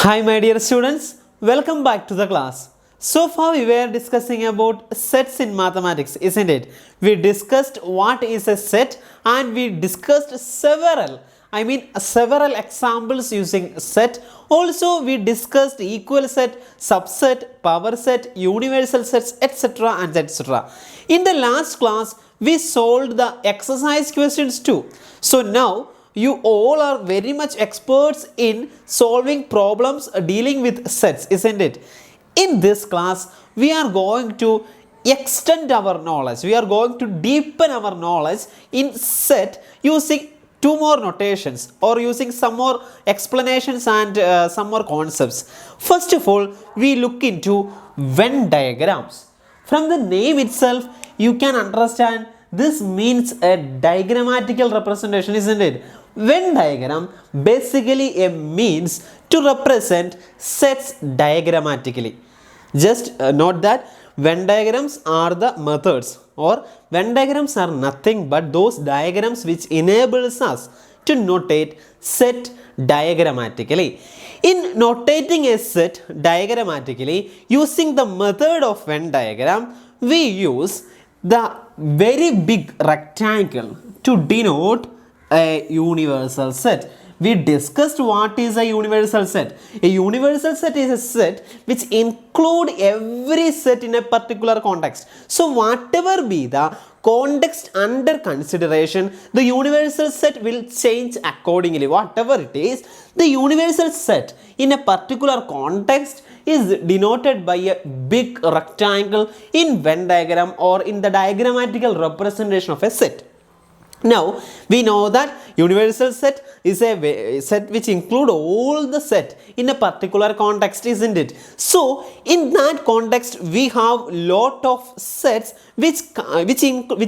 Hi my dear students, welcome back to the class. So far we were discussing about sets in mathematics, isn't it? We discussed what is a set and we discussed several examples using set. Also we discussed equal set, subset, power set, universal sets, etc. and etc. In the last class we solved the exercise questions too. So now you all are very much experts in solving problems dealing with sets, isn't it? In this class, we are going to extend our knowledge. We are going to deepen our knowledge in set using two more notations or using some more explanations and some more concepts. First of all, we look into Venn diagrams. From the name itself, you can understand this means a diagrammatical representation, isn't it? Venn diagram basically a means to represent sets diagrammatically. Just note that Venn diagrams are the methods, or Venn diagrams are nothing but those diagrams which enables us to notate set diagrammatically. In notating a set diagrammatically using the method of Venn diagram, we use the very big rectangle to denote a universal set. We discussed what is a universal set. A universal set is a set which include every set in a particular context. So whatever be the context under consideration, the universal set will change accordingly. Whatever it is, the universal set in a particular context is denoted by a big rectangle in Venn diagram or in the diagrammatical representation of a set. Now we know that universal set is a set which include all the set in a particular context, isn't it? So in that context we have lot of sets which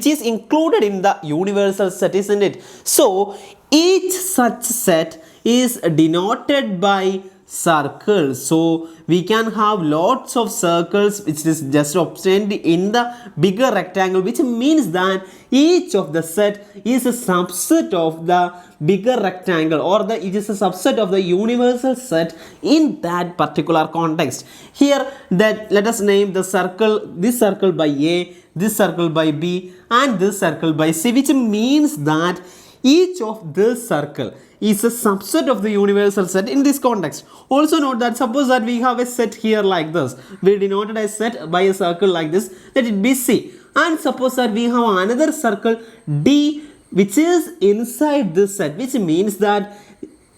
is included in the universal set, isn't it? So each such set is denoted by circles. So we can have lots of circles which is just obtained in the bigger rectangle, which means that each of the set is a subset of the bigger rectangle, or it is a subset of the universal set in that particular context. Here that let us name the circle, this circle by A, this circle by B and this circle by C, which means that each of this circle is a subset of the universal set in this context. Also note that suppose that we have a set here like this. We denoted a set by a circle like this. Let it be C. And suppose that we have another circle D which is inside this set, which means that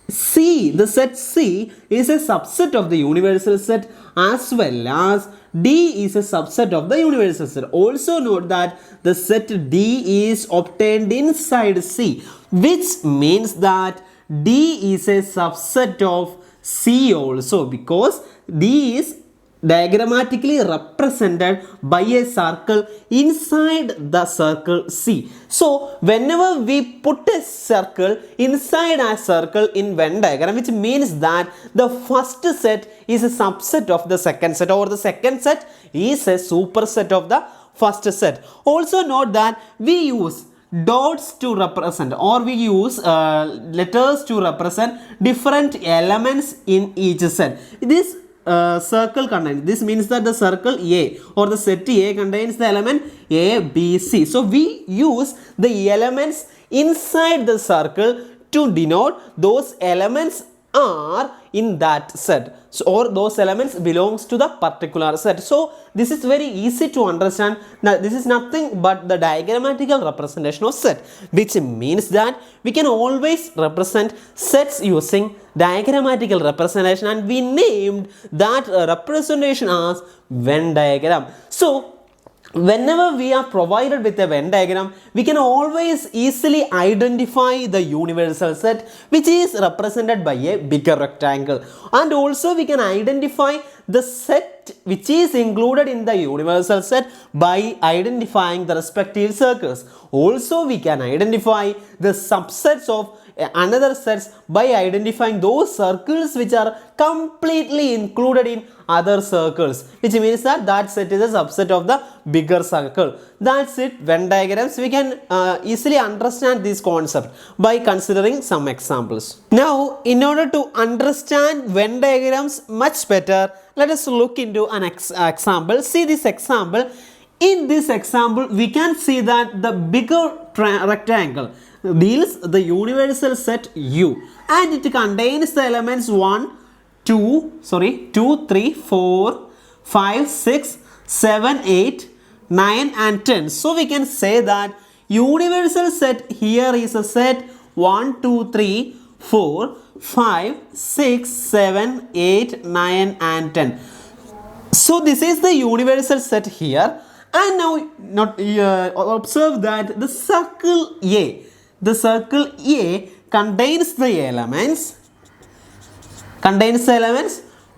C, the set C is a subset of the universal set as well as D is a subset of the universal set. Also note that the set D is obtained inside C, which means that D is a subset of C also, because D is diagrammatically represented by a circle inside the circle C. So whenever we put a circle inside a circle in Venn diagram, which means that the first set is a subset of the second set, or the second set is a superset of the first set. Also note that we use dots to represent, or we use letters to represent different elements in each set. This circle contains, this means that the circle A or the set A contains the element A, B, C. So we use the elements inside the circle to denote those elements are in that set, so, or those elements belongs to the particular set. So this is very easy to understand. Now this is nothing but the diagrammatical representation of set, which means that we can always represent sets using diagrammatical representation, and we named that representation as Venn diagram. So whenever we are provided with a Venn diagram, we can always easily identify the universal set which is represented by a bigger rectangle, and also we can identify the set which is included in the universal set by identifying the respective circles. Also we can identify the subsets of another sets by identifying those circles which are completely included in other circles, which means that that set is a subset of the bigger circle. That's it, Venn diagrams. We can easily understand this concept by considering some examples. Now, in order to understand Venn diagrams much better, let us look into an example. See this example. In this example, we can see that the bigger rectangle deals the universal set U, and it contains the elements 2, 3, 4, 5, 6, 7, 8, 9 and 10. So we can say that universal set here is a set 1, 2, 3, 4, 5, 6, 7, 8, 9 and 10. So this is the universal set here. And now observe that the circle A contains the elements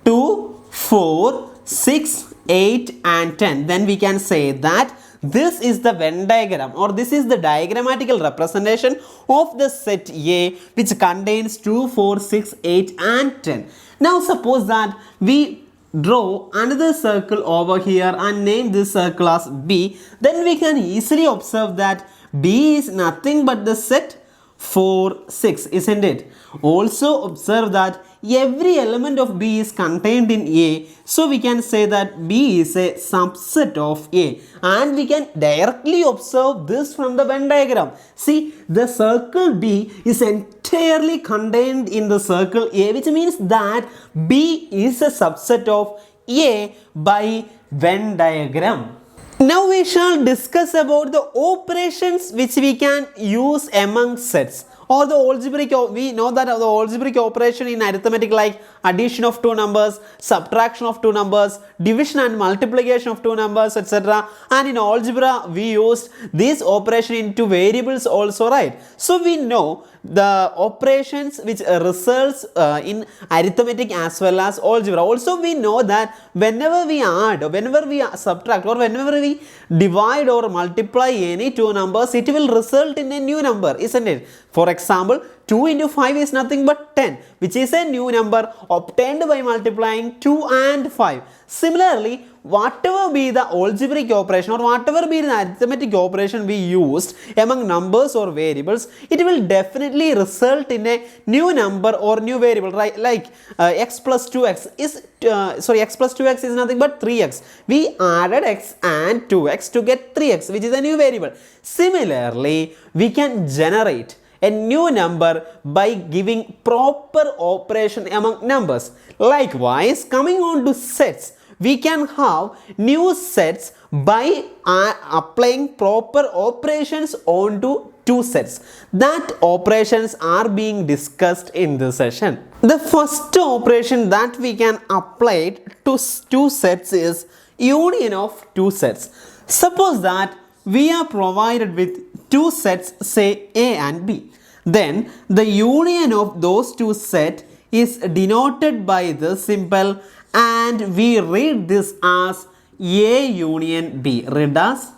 2, 4, 6, 8 and 10. Then we can say that this is the Venn diagram, or this is the diagrammatical representation of the set A, which contains 2, 4, 6, 8 and 10. Now suppose that we draw another circle over here and name this circle as B. Then we can easily observe that B is nothing but the set 4, 6, isn't it? Also observe that every element of B is contained in A. So we can say that B is a subset of A. And we can directly observe this from the Venn diagram. See, the circle B is entirely contained in the circle A, which means that B is a subset of A by Venn diagram. Now we shall discuss about the operations which we can use among sets, or the algebraic. We know that the algebraic operation in arithmetic, like addition of two numbers, subtraction of two numbers, division and multiplication of two numbers, etc. And in algebra we used this operation into variables also, right? So we know the operations which results in arithmetic as well as algebra. Also we know that whenever we add, whenever we subtract, or whenever we divide or multiply any two numbers, it will result in a new number, isn't it? For example, 2 into 5 is nothing but 10, which is a new number obtained by multiplying 2 and 5. Similarly, whatever be the algebraic operation, or whatever be the arithmetic operation we used among numbers or variables, it will definitely result in a new number or new variable, right? Like x plus 2x is x plus 2x is nothing but 3x. We added x and 2x to get 3x, which is a new variable. Similarly, we can generate a new number by giving proper operation among numbers. Likewise, coming on to sets, we can have new sets by applying proper operations onto two sets. That operations are being discussed in this session. The first operation that we can apply to two sets is union of two sets. Suppose that we are provided with two sets, say A and B. Then the union of those two sets is denoted by the symbol, and we read this as A union B. Read as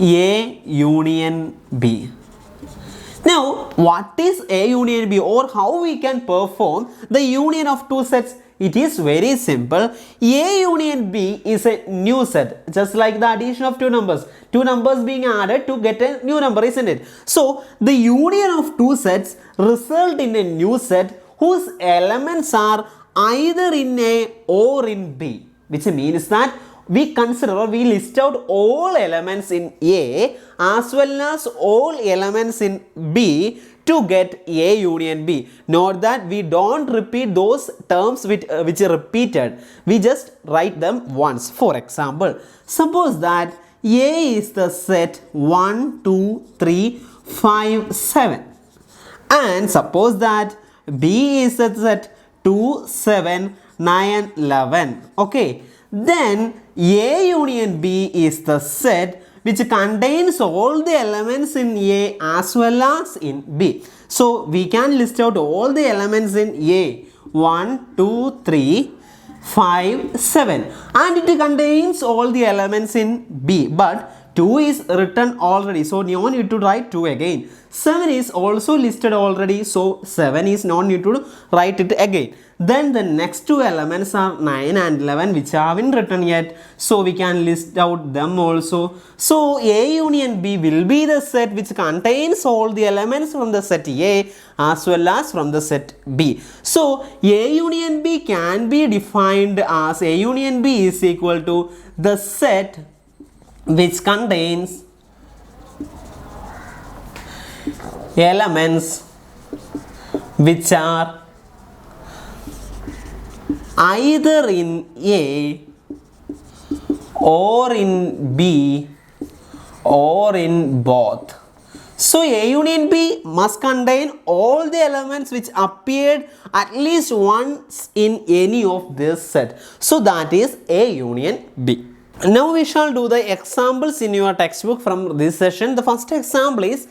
A union B. Now, what is A union B, or how we can perform the union of two sets? It is very simple. A union B is a new set, just like the addition of two numbers. Two numbers being added to get a new number, isn't it? So, the union of two sets result in a new set whose elements are either in A or in B, which means that we consider, or we list out all elements in A as well as all elements in B to get A union B. Note that we don't repeat those terms which are repeated. We just write them once. For example, suppose that A is the set 1, 2, 3, 5, 7. And suppose that B is the set 2, 7, 9, 11. Okay. Then A union B is the set which contains all the elements in A as well as in B. So we can list out all the elements in A. 1, 2, 3, 5, 7. And it contains all the elements in B. But 2 is written already, so no need to write 2 again. 7 is also listed already, so 7 is no need to write it again. Then the next two elements are 9 and 11, which haven't written yet, so we can list out them also. So A union B will be the set which contains all the elements from the set A as well as from the set B. So A union B can be defined as A union B is equal to the set which contains elements which are either in A or in B or in both. So A union B must contain all the elements which appeared at least once in any of this set. So that is A union B. Now we shall do the examples in your textbook from this session. The first example is,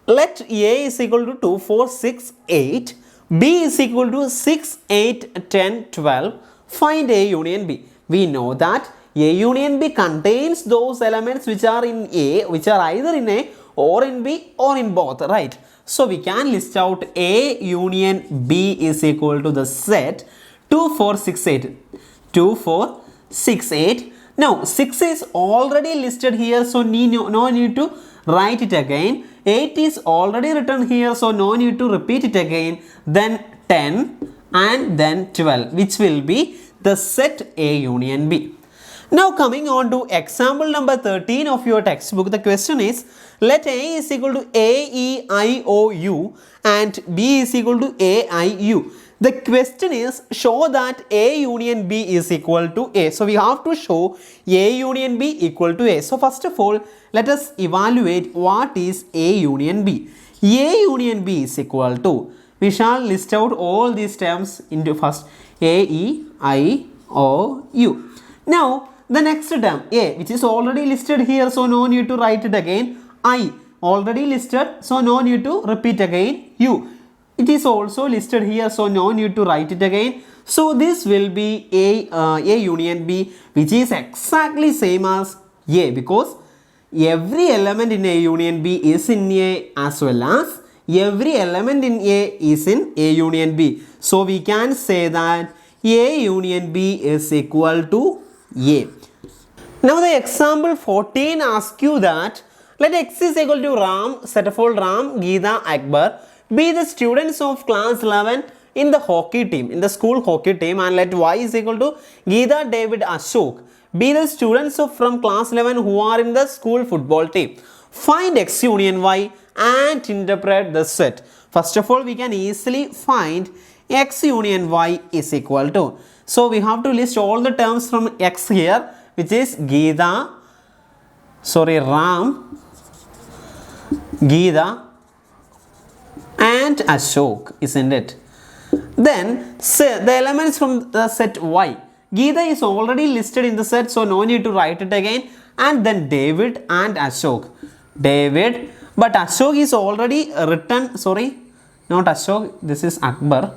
let A is equal to 2, 4, 6, 8. B is equal to 6, 8, 10, 12. Find A union B. We know that A union B contains those elements which are in A, which are either in A or in B or in both, right? So we can list out A union B is equal to the set 2, 4, 6, 8. 2, 4, 6, 8. Now 6 is already listed here, so no need to write it again. 8 is already written here, so no need to repeat it again. Then 10 and then 12, which will be the set A union B. Now coming on to example number 13 of your textbook, the question is, let A is equal to A, E, I, O, U and B is equal to A, I, U. The question is, show that A union B is equal to A. So we have to show A union B equal to A. So first of all, let us evaluate what is A union B. A union B is equal to, we shall list out all these terms into first A, E, I, O, U. Now the next term A, which is already listed here, so no need to write it again. I, already listed, so no need to repeat again. U, it is also listed here, so no need to write it again. So this will be A union B, which is exactly same as A, because every element in A union B is in A as well as every element in A is in A union B. So we can say that A union B is equal to A. Now the example 14 asks you that, let X is equal to Ram, set of all Ram, Geeta, Akbar be the students of class 11 in the hockey team, in the school hockey team, and let Y is equal to Geeta, David, Ashok be the students of from class 11 who are in the school football team. Find X union Y and interpret the set. First of all, we can easily find X union Y is equal to. So we have to list all the terms from X here, which is Ram, Geeta and Ashok, isn't it? Then the elements from the set Y. Geeta is already listed in the set, so no need to write it again. And then David and Ashok. David, but Ashok is already written, not Ashok, this is Akbar.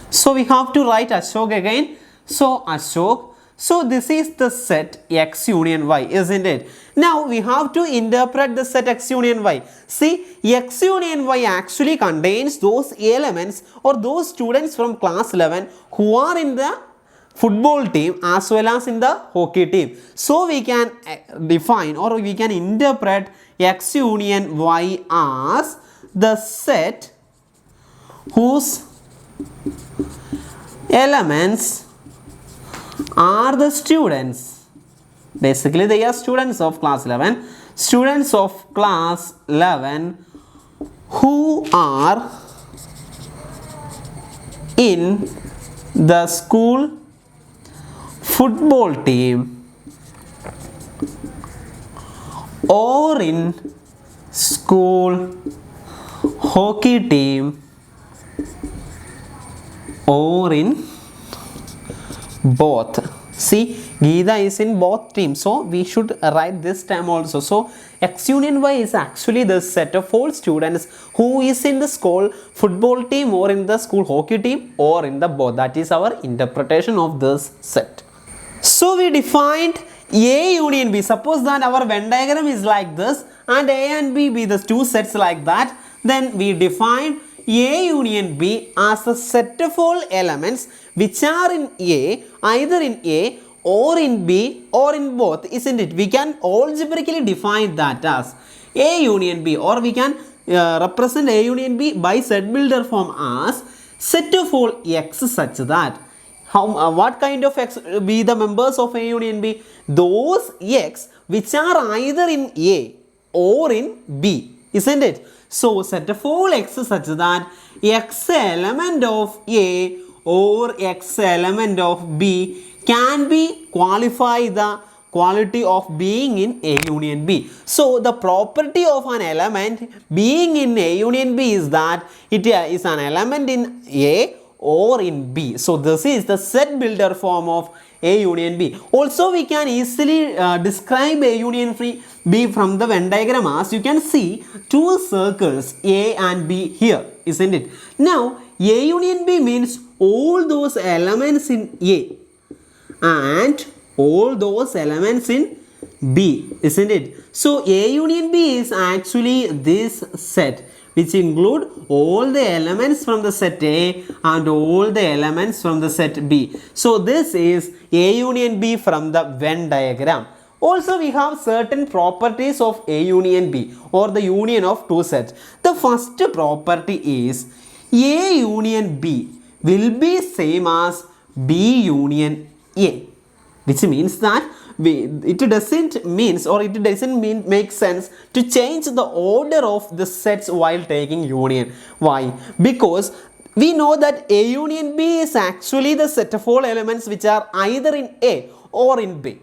So we have to write Ashok again. So Ashok. So this is the set X union Y, isn't it? Now we have to interpret the set X union Y. See, X union Y actually contains those elements or those students from class 11 who are in the football team as well as in the hockey team. So we can define or we can interpret X union Y as the set whose elements are the students. Basically they are students of class 11. Students of class 11 who are in the school football team or in school hockey team or in both. See, Geeta is in both teams, so we should write this term also. So X union Y is actually the set of all students who is in the school football team or in the school hockey team or in the both. That is our interpretation of this set. So we defined A union B, suppose that our Venn diagram is like this and A and B be the two sets like that, then we define A union B as a set of all elements which are in A, either in A or in B or in both, isn't it? We can algebraically define that as A union B, or we can represent A union B by set builder form as set of all X such that what kind of X be the members of A union B? Those X which are either in A or in B, isn't it? So set of all X such that X element of A or X element of B can be qualify the quality of being in A union B. So the property of an element being in A union B is that it is an element in A or in B. So this is the set builder form of A union B. Also we can easily describe A union B from the Venn diagram as you can see two circles A and B here, isn't it? Now A union B means all those elements in A and all those elements in B, isn't it? So A union B is actually this set which include all the elements from the set A and all the elements from the set B. So this is A union B from the Venn diagram. Also we have certain properties of A union B or the union of two sets. The first property is A union B will be same as B union A, which means that it doesn't make sense to change the order of the sets while taking union. Why? Because we know that A union B is actually the set of all elements which are either in A or in B.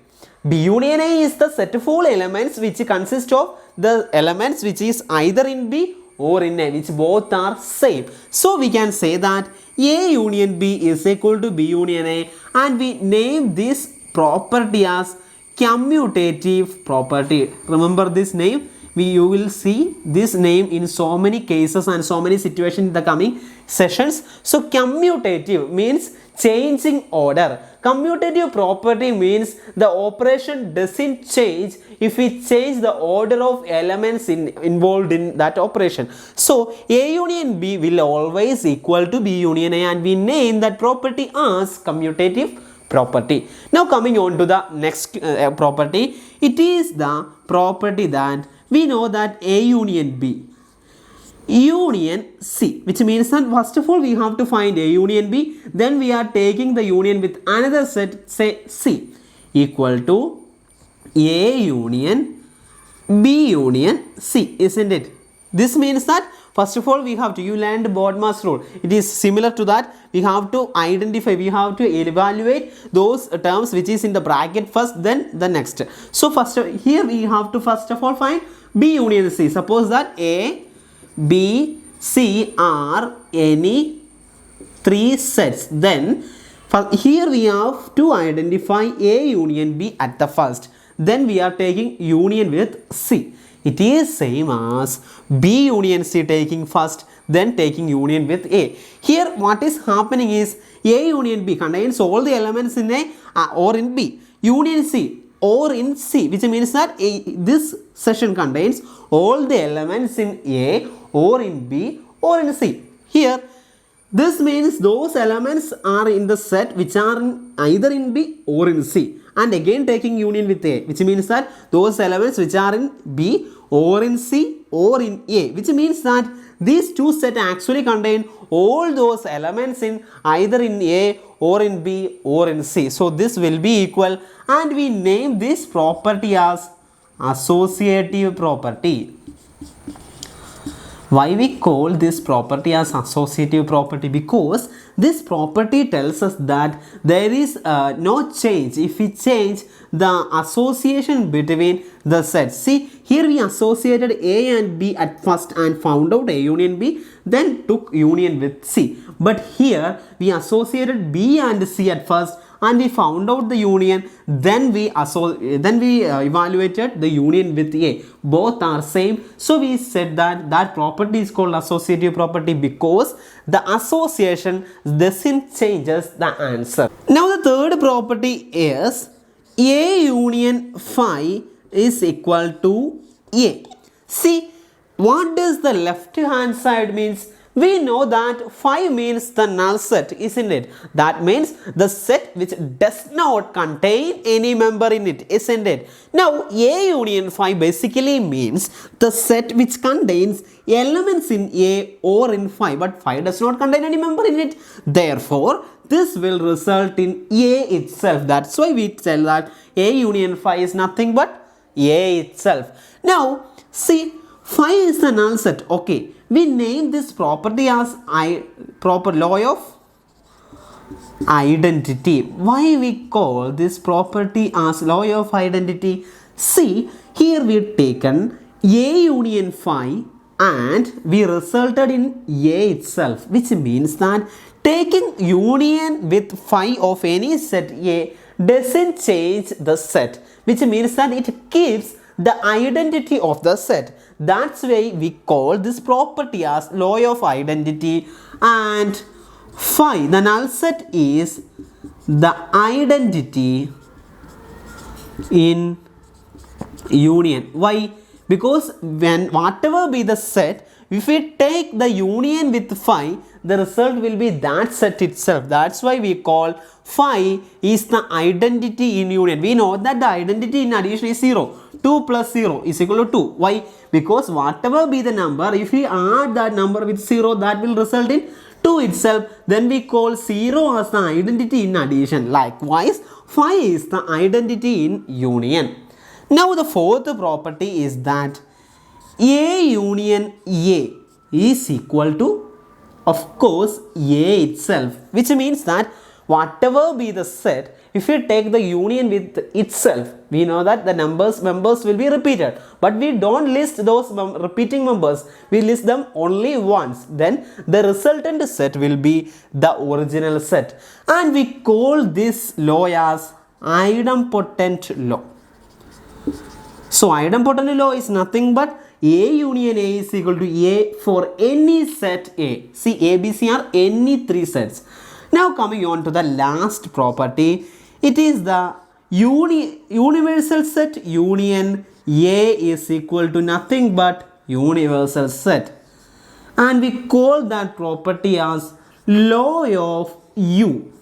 B union A is the set of all elements which consist of the elements which is either in B or in A, which both are same. So we can say that A union B is equal to B union A, and we name this property as commutative property. Remember this name. You will see this name in so many cases and so many situations in the coming sessions. So commutative means changing order. Commutative property means the operation doesn't change if we change the order of elements involved in that operation. So A union B will always equal to B union A, and we name that property as commutative property. Now coming on to the next property, it is the property that we know that A union B union C, which means that first of all we have to find A union B, then we are taking the union with another set, say C, equal to A union B union C, isn't it? This means that first of all we have to, you learned BODMAS rule. It is similar to that. We have to identify, we have to evaluate those terms which is in the bracket first, then the next. So first here we have to first of all find B union C. Suppose that A, B, C are any three sets. Then here we have to identify A union B at the first. Then we are taking union with C. It is same as B union C taking first, then taking union with A. Here what is happening is A union B contains all the elements in A or in B. Union C or in C, which means that this session contains all the elements in A or in B or in C. Here this means those elements are in the set which are either in B or in C, and again taking union with A, which means that those elements which are in B or in C or in A, which means that these two sets actually contain all those elements in either in A or in B or in C. So this will be equal, and we name this property as associative property. Why we call this property as associative property? Because this property tells us that there is no change if we change the association between the sets. See, here we associated A and B at first and found out A union B, then took union with C. But here we associated B and C at first and we found out the union, then we evaluated the union with A. Both are same. So we said that that property is called associative property because the association doesn't changes the answer. Now the third property is A union phi is equal to A. See, what does the left hand side means? We know that phi means the null set, isn't it? That means the set which does not contain any member in it, isn't it? Now, A union phi basically means the set which contains elements in A or in phi, but phi does not contain any member in it. Therefore, this will result in A itself. That's why we tell that A union phi is nothing but A itself. Now, see, phi is the null set. Okay, we name this property as proper law of identity. Why we call this property as law of identity? See, here we have taken A union phi and we resulted in A itself, which means that taking union with phi of any set A doesn't change the set, which means that it keeps the identity of the set. That's why we call this property as law of identity. And phi, the null set, is the identity in union. Why? Because when whatever be the set, if we take the union with phi, the result will be that set itself. That's why we call phi is the identity in union. We know that the identity in addition is 0. 2 plus 0 is equal to 2. Why? Because whatever be the number, if we add that number with 0, that will result in 2 itself. Then we call 0 as the identity in addition. Likewise, phi is the identity in union. Now the fourth property is that A union A is equal to, of course, A itself, which means that whatever be the set, if you take the union with itself, we know that the members will be repeated, but we don't list those repeating members, we list them only once. Then the resultant set will be the original set, and we call this law as idempotent law. So idempotent law is nothing but A union A is equal to A for any set A. See, A, B, C are any three sets. Now coming on to the last property, it is the universal set union A is equal to nothing but universal set. And we call that property as law of U.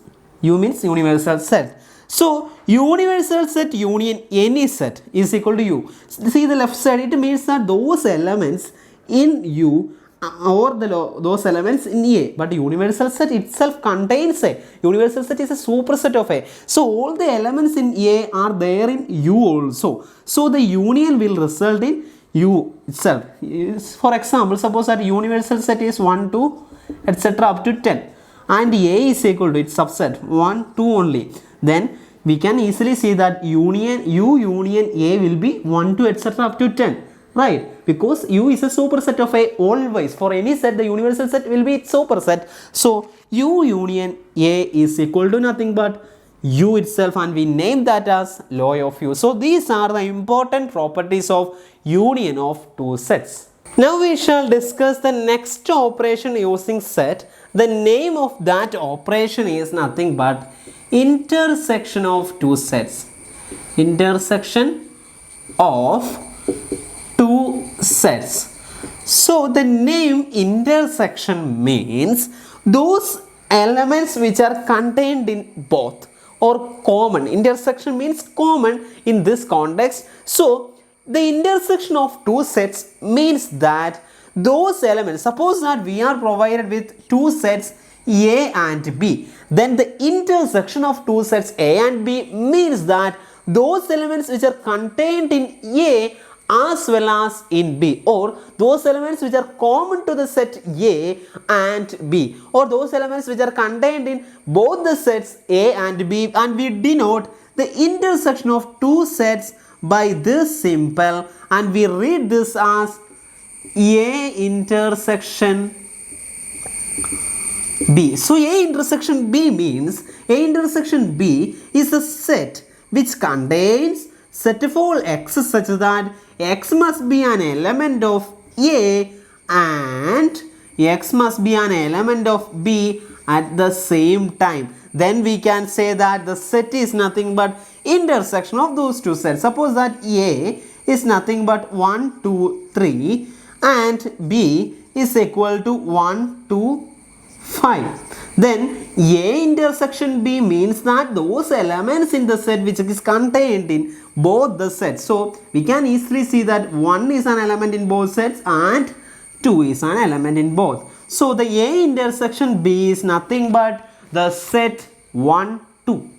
U means universal set. So, universal set union any set is equal to U. See the left side, it means that those elements in U or those elements in A, but universal set itself contains A. Universal set is a superset of A. So, all the elements in A are there in U also. So, the union will result in U itself. For example, suppose that universal set is 1, 2, etc. up to 10. And A is equal to its subset 1, 2 only. Then we can easily see that union U union A will be 1, 2, etc. up to 10, right? Because U is a superset of A always. For any set, the universal set will be its superset. So U union A is equal to nothing but U itself, and we name that as law of U. So these are the important properties of union of two sets. Now we shall discuss the next operation using set. The name of that operation is nothing but intersection of two sets. Intersection of two sets. So the name intersection means those elements which are contained in both or common. Intersection means common in this context. So the intersection of two sets means that those elements, suppose that we are provided with two sets A and B, then the intersection of two sets A and B means that those elements which are contained in A as well as in B, or those elements which are common to the set A and B, or those elements which are contained in both the sets A and B, and we denote the intersection of two sets by this symbol, and we read this as A intersection B. So A intersection B means A intersection B is a set which contains set of all x such that x must be an element of A and x must be an element of B at the same time. then we can say that the set is nothing but intersection of those two sets. Suppose that A is nothing but 1, 2, 3 and B is equal to 1, 2, 5. Then A intersection B means that those elements in the set which is contained in both the sets. So we can easily see that 1 is an element in both sets and 2 is an element in both. So the A intersection B is nothing but the set 1, 2.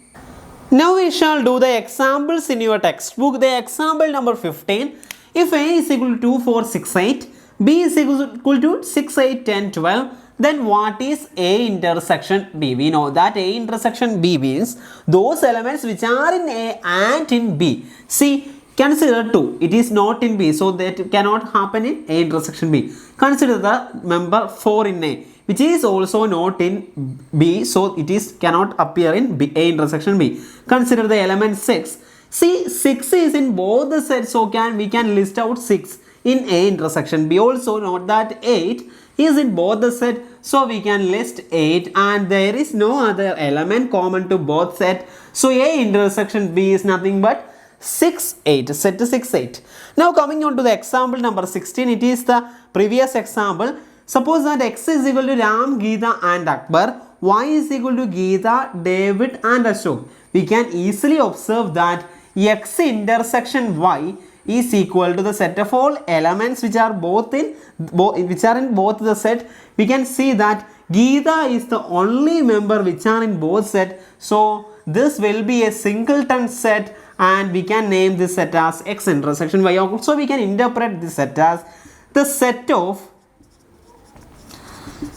Now we shall do the examples in your textbook. The example number 15. If A is equal to 2, 4, 6, 8, B is equal to 6, 8, 10, 12, then what is A intersection B? We know that A intersection B means those elements which are in A and in B. See, consider 2. It is not in B, so that cannot happen in A intersection B. Consider the member 4 in A, which is also not in B, so it is cannot appear in B, A intersection B. Consider the element 6. See, 6 is in both the sets, so we can list out 6 in A intersection B. Also note that 8 is in both the set, so we can list 8, and there is no other element common to both set. So A intersection B is nothing but 6, 8, set 6, 8. Now coming on to the example number 16, it is the previous example. Suppose that X is equal to Ram, Geeta and Akbar, Y is equal to Geeta, David and Ashok. We can easily observe that X intersection Y is equal to the set of all elements which are in both the set. We can see that Geeta is the only member which are in both set. So this will be a singleton set, and we can name this set as X intersection Y. So we can interpret this set as the set of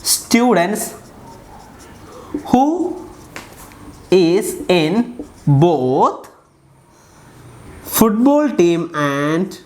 students who is in both football team and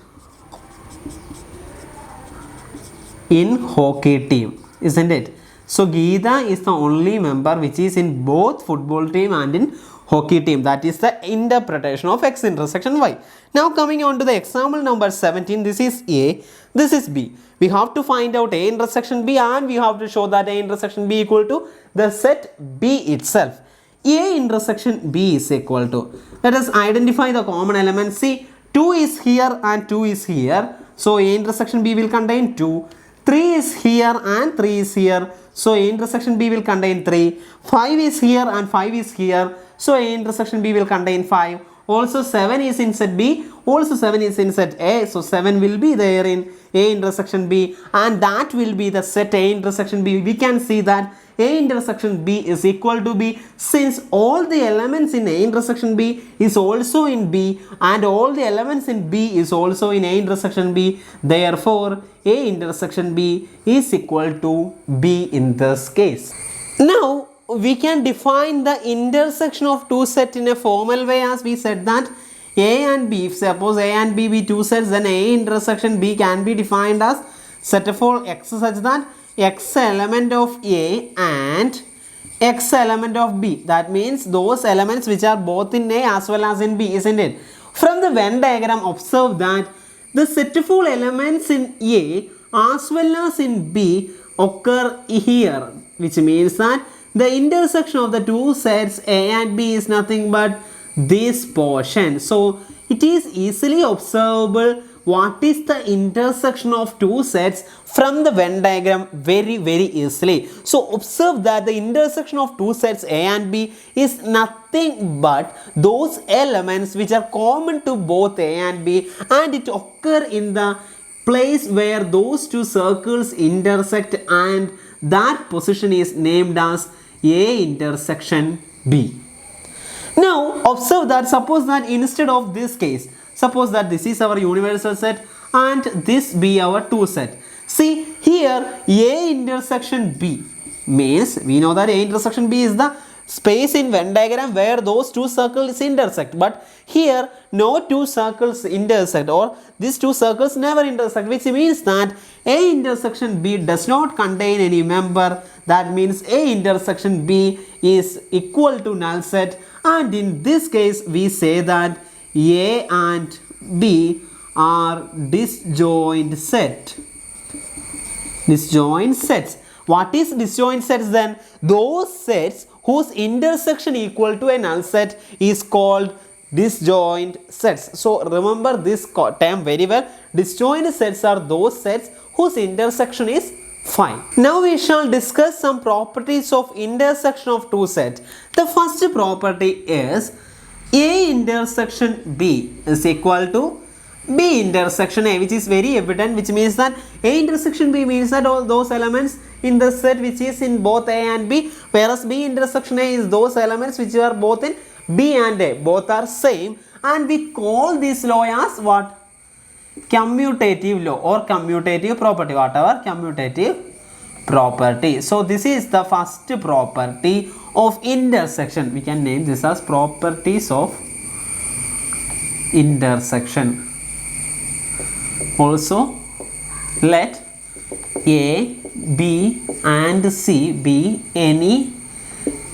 in hockey team, isn't it? So Geeta is the only member which is in both football team and in hockey team. That is the interpretation of X intersection Y. Now coming on to the example number 17, this is A, this is B. We have to find out A intersection B, and we have to show that A intersection B equal to the set B itself. A intersection B is equal to, let us identify the common elements. See, 2 is here and 2 is here, so A intersection B will contain 2. 3 is here and 3 is here, so A intersection B will contain 3. 5 is here and 5 is here, so A intersection B will contain 5. Also 7 is in set B, also 7 is in set A, so 7 will be there in A intersection B, and that will be the set A intersection B. We can see that A intersection B is equal to B, since all the elements in A intersection B is also in B, and all the elements in B is also in A intersection B. Therefore A intersection B is equal to B in this case. Now we can define the intersection of two sets in a formal way, as we said that A and B, if suppose A and B be two sets, then A intersection B can be defined as set of all X such that X element of A and X element of B. That means those elements which are both in A as well as in B, isn't it? From the Venn diagram, observe that the set of all elements in A as well as in B occur here, which means that the intersection of the two sets A and B is nothing but this portion. So it is easily observable what is the intersection of two sets from the Venn diagram very easily. So observe that the intersection of two sets A and B is nothing but those elements which are common to both A and B, and it occur in the place where those two circles intersect, and that position is named as A intersection B. Now observe that, suppose that instead of this case, suppose that this is our universal set and this be our two set. See here A intersection B means we know that A intersection B is the space in Venn diagram where those two circles intersect, but here no two circles intersect, or these two circles never intersect, which means that A intersection B does not contain any member. That means A intersection B is equal to null set, and in this case we say that A and B are disjoint set. Disjoint sets. What is disjoint sets then? Those sets whose intersection equal to a null set is called disjoint sets. So remember this term very well. Disjoint sets are those sets whose intersection is phi. Now we shall discuss some properties of intersection of two sets. The first property is A intersection B is equal to B intersection A, which is very evident, which means that A intersection B means that all those elements in the set which is in both A and B, whereas B intersection A is those elements which are both in B and A, both are same, and we call this law as what? Commutative law or commutative property, whatever, commutative property. So this is the first property of intersection. We can name this as properties of intersection. Also, let A, B and C be any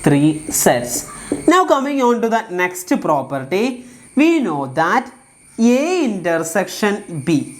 three sets. Now coming on to the next property, we know that A intersection B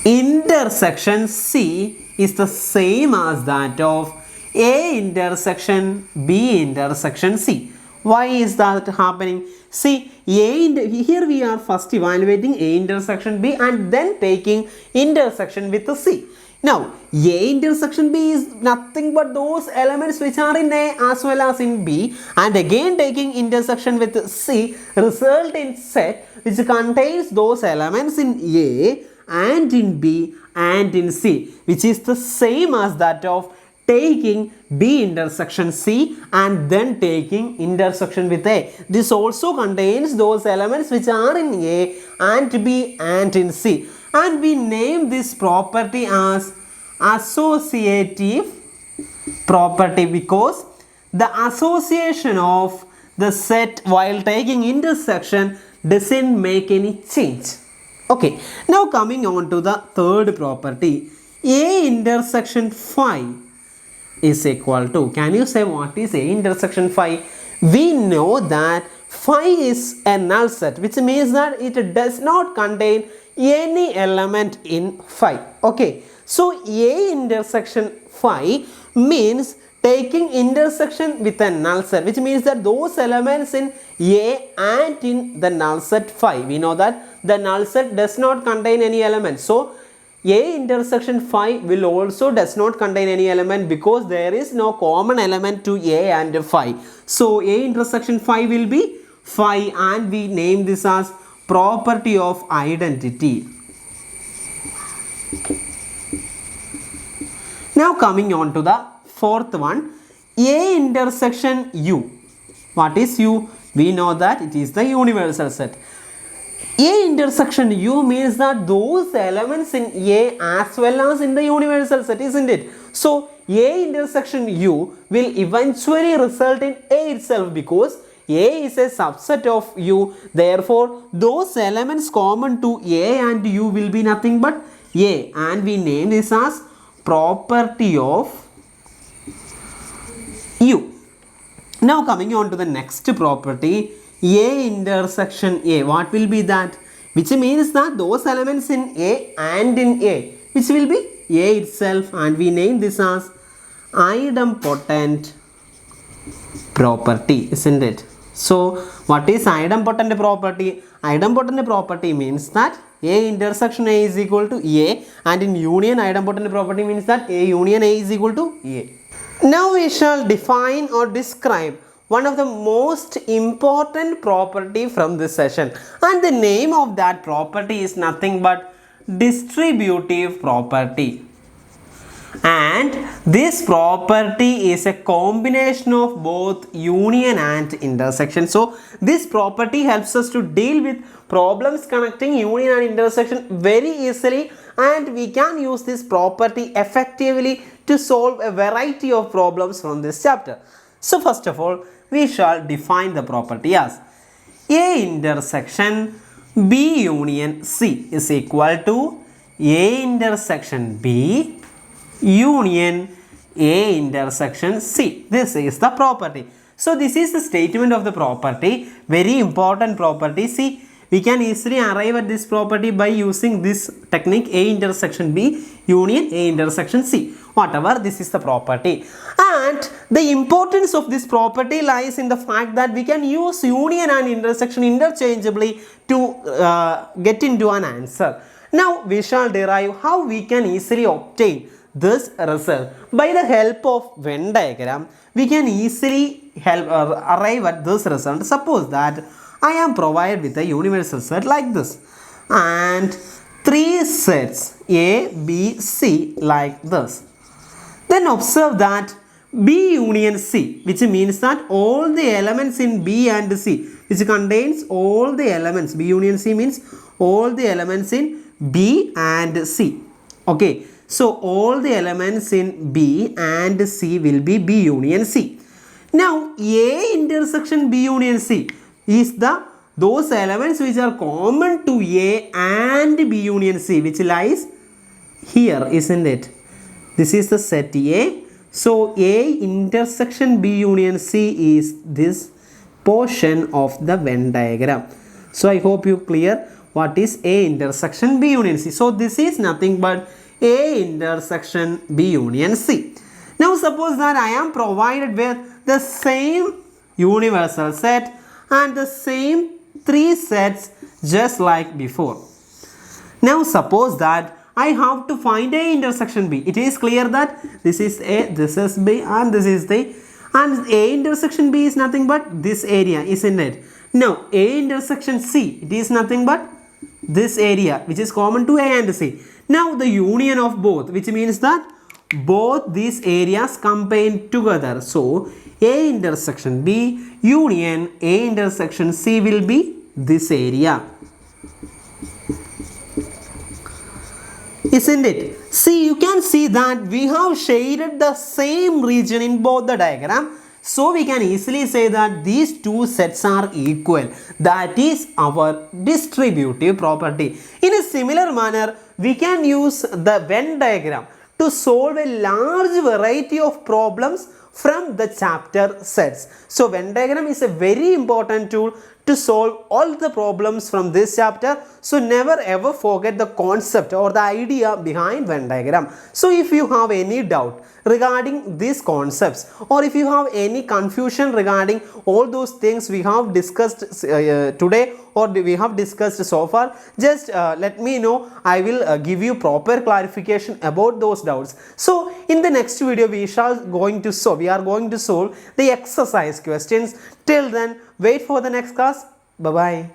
intersection C is the same as that of A intersection B intersection C. Why is that happening? See, here we are first evaluating A intersection B and then taking intersection with the C. Now, A intersection B is nothing but those elements which are in A as well as in B, and again taking intersection with C result in set which contains those elements in A and in B and in C, which is the same as that of taking B intersection C and then taking intersection with A. This also contains those elements which are in A and B and in C, and we name this property as associative property because the association of the set while taking intersection doesn't make any change. Okay, now coming on to the third property, A intersection phi is equal to, can you say what is A intersection phi? We know that phi is a null set, which means that it does not contain any element in phi. Okay, so A intersection phi means taking intersection with a null set, which means that those elements in A and in the null set phi, we know that the null set does not contain any element. So A intersection phi will also does not contain any element because there is no common element to A and phi. So A intersection phi will be phi, and we name this as property of identity. Now coming on to the fourth one, A intersection U. What is U? We know that it is the universal set. A intersection U means that those elements in A as well as in the universal set, isn't it? So A intersection U will eventually result in A itself because A is a subset of U. Therefore, those elements common to A and U will be nothing but A, and we name this as property of U. Now coming on to the next property, A intersection A. What will be that? Which means that those elements in A and in A, which will be A itself, and we name this as idempotent property, isn't it? So what is idempotent property? Idempotent property means that A intersection A is equal to A, and in union idempotent property means that A union A is equal to A. Now we shall define or describe one of the most important property from this session, and the name of that property is nothing but distributive property. And this property is a combination of both union and intersection. So this property helps us to deal with problems connecting union and intersection very easily, and we can use this property effectively to solve a variety of problems from this chapter. So first of all, we shall define the property as A intersection B union C is equal to A intersection B union A intersection C. This is the property. So this is the statement of the property, very important property. See, we can easily arrive at this property by using this technique A intersection B union A intersection C. Whatever, this is the property. And the importance of this property lies in the fact that we can use union and intersection interchangeably to get into an answer. Now we shall derive how we can easily obtain this result. By the help of Venn diagram, we can easily arrive at this result. Suppose that I am provided with a universal set like this and three sets A, B, C like this. Then observe that B union C, which means that all the elements in B and C, which contains all the elements, B union C means all the elements in B and C. Okay, so all the elements in B and C will be B union C. Now A intersection B union C is those elements which are common to A and B union C, which lies here, isn't it? This is the set A. So A intersection B union C is this portion of the Venn diagram. So I hope you clear what is A intersection B union C. So this is nothing but A intersection B union C. Now suppose that I am provided with the same universal set and the same three sets just like before. Now suppose that I have to find A intersection B. It is clear that this is A, this is B and this is the, and A intersection B is nothing but this area, isn't it? Now A intersection C, it is nothing but this area which is common to A and C. Now the union of both, which means that both these areas combine together. So A intersection B union A intersection C will be this area, isn't it? See, you can see that we have shaded the same region in both the diagram. So we can easily say that these two sets are equal. That is our distributive property. In a similar manner, we can use the Venn diagram to solve a large variety of problems from the chapter sets. So Venn diagram is a very important tool to solve all the problems from this chapter. So never ever forget the concept or the idea behind Venn diagram. So if you have any doubt regarding these concepts, or if you have any confusion regarding all those things we have discussed today or we have discussed so far, just let me know. I will give you proper clarification about those doubts. So in the next video we are going to solve the exercise questions. Till then, wait for the next class. Bye bye.